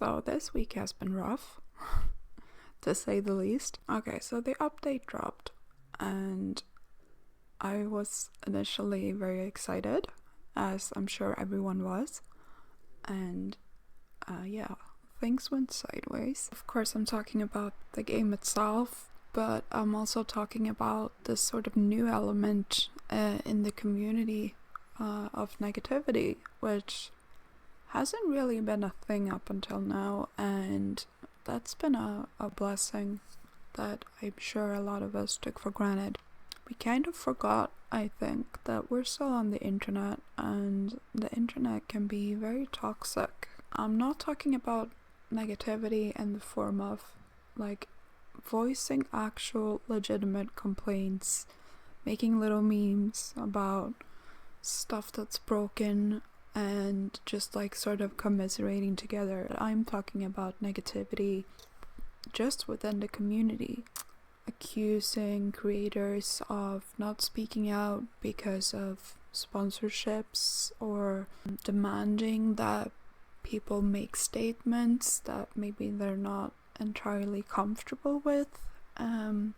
So this week has been rough, to say the least. Okay, so the update dropped, and I was initially very excited, as I'm sure everyone was. And yeah, things went sideways. Of course, I'm talking about the game itself, but I'm also talking about this sort of new element in the community of negativity, which hasn't really been a thing up until now, and that's been a blessing that I'm sure a lot of us took for granted. We kind of forgot, I think, that we're still on the internet, and the internet can be very toxic. I'm not talking about negativity in the form of, like, voicing actual legitimate complaints, making little memes about stuff that's broken, and just like sort of commiserating together. I'm talking about negativity just within the community, accusing creators of not speaking out because of sponsorships, or demanding that people make statements that maybe they're not entirely comfortable with, and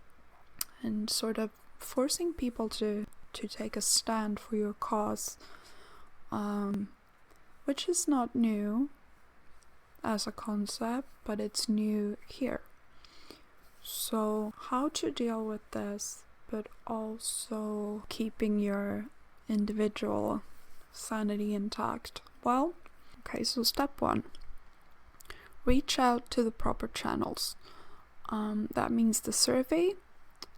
sort of forcing people to take a stand for your cause, which is not new as a concept, but it's new here. So how to deal with this, but also keeping your individual sanity intact? Well, okay, so step 1, reach out to the proper channels. That means the survey,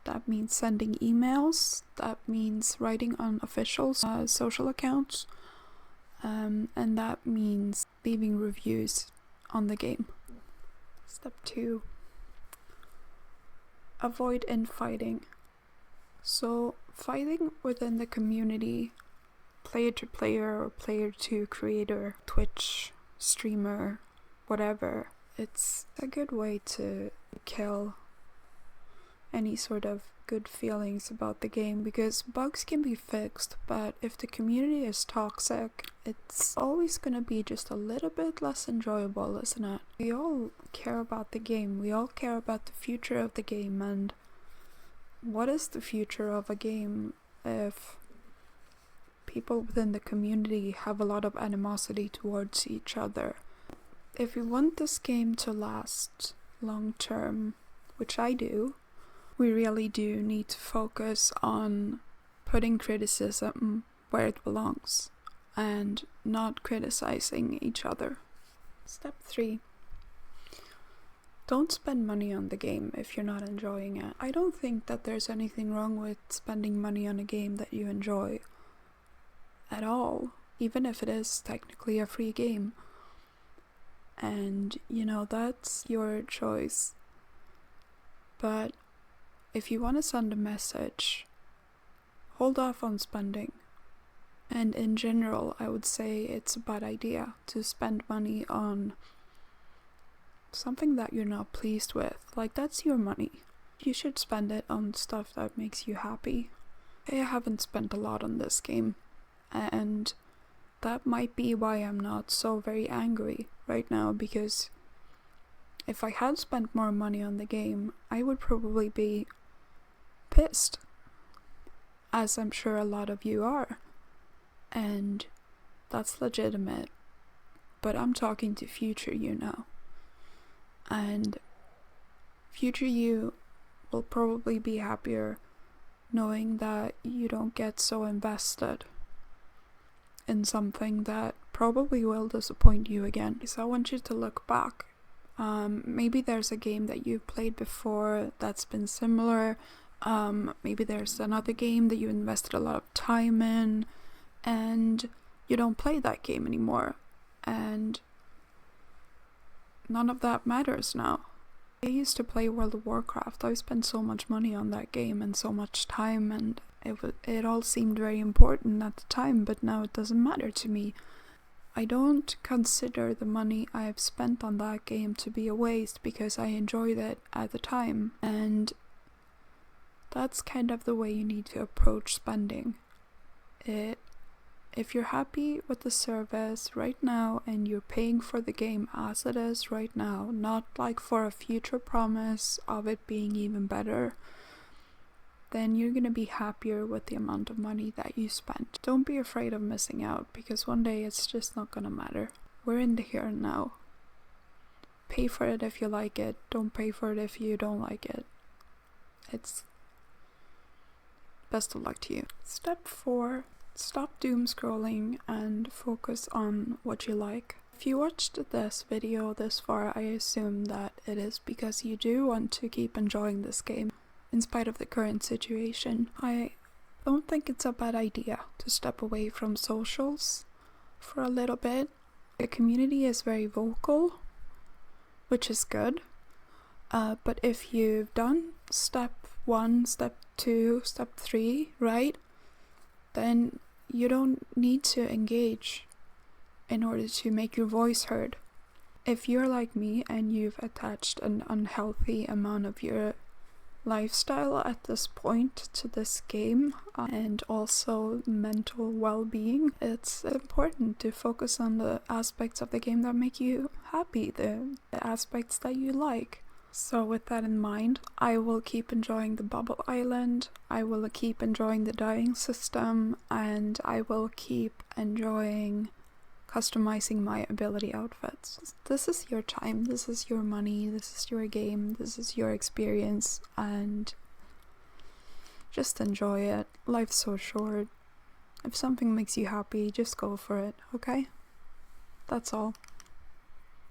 that means sending emails, that means writing on official social accounts, and that means leaving reviews on the game. Step 2, avoid infighting. So fighting within the community, player to player or player to creator, Twitch streamer, whatever, it's a good way to kill any sort of good feelings about the game, because bugs can be fixed, but if the community is toxic, it's always gonna be just a little bit less enjoyable, isn't it? We all care about the game, we all care about the future of the game, and what is the future of a game if people within the community have a lot of animosity towards each other? If you want this game to last long term, which I do, we really do need to focus on putting criticism where it belongs and not criticizing each other. Step 3, don't spend money on the game if you're not enjoying it. I don't think that there's anything wrong with spending money on a game that you enjoy at all, even if it is technically a free game. And, that's your choice. But if you want to send a message, hold off on spending. And in general, I would say it's a bad idea to spend money on something that you're not pleased with. Like, that's your money. You should spend it on stuff that makes you happy. I haven't spent a lot on this game, and that might be why I'm not so very angry right now, because if I had spent more money on the game, I would probably be pissed, as I'm sure a lot of you are, and that's legitimate. But I'm talking to future you now, and future you will probably be happier knowing that you don't get so invested in something that probably will disappoint you again. So I want you to look back. Maybe there's a game that you've played before that's been similar. Maybe there's another game that you invested a lot of time in, and you don't play that game anymore, and none of that matters now. I used to play World of Warcraft. I spent so much money on that game and so much time, and it all seemed very important at the time, but now it doesn't matter to me. I don't consider the money I've spent on that game to be a waste, because I enjoyed it at the time, and that's kind of the way you need to approach spending. It If you're happy with the service right now and you're paying for the game as it is right now, not like for a future promise of it being even better, then you're gonna be happier with the amount of money that you spent. Don't be afraid of missing out, because one day it's just not gonna matter. We're in the here and now. Pay for it if you like it. Don't pay for it if you don't like it. It's best of luck to you. Step 4. Stop doom scrolling and focus on what you like. If you watched this video this far, I assume that it is because you do want to keep enjoying this game in spite of the current situation. I don't think it's a bad idea to step away from socials for a little bit. The community is very vocal, which is good. But if you've done step 1, step 2, step 3, right? Then you don't need to engage in order to make your voice heard. If you're like me and you've attached an unhealthy amount of your lifestyle at this point to this game, and also mental well-being, it's important to focus on the aspects of the game that make you happy, the aspects that you like. So with that in mind, I will keep enjoying the bubble island, I will keep enjoying the dying system, and I will keep enjoying customizing my ability outfits. This is your time, this is your money, this is your game, this is your experience, and just enjoy it. Life's so short. If something makes you happy, just go for it, okay? That's all.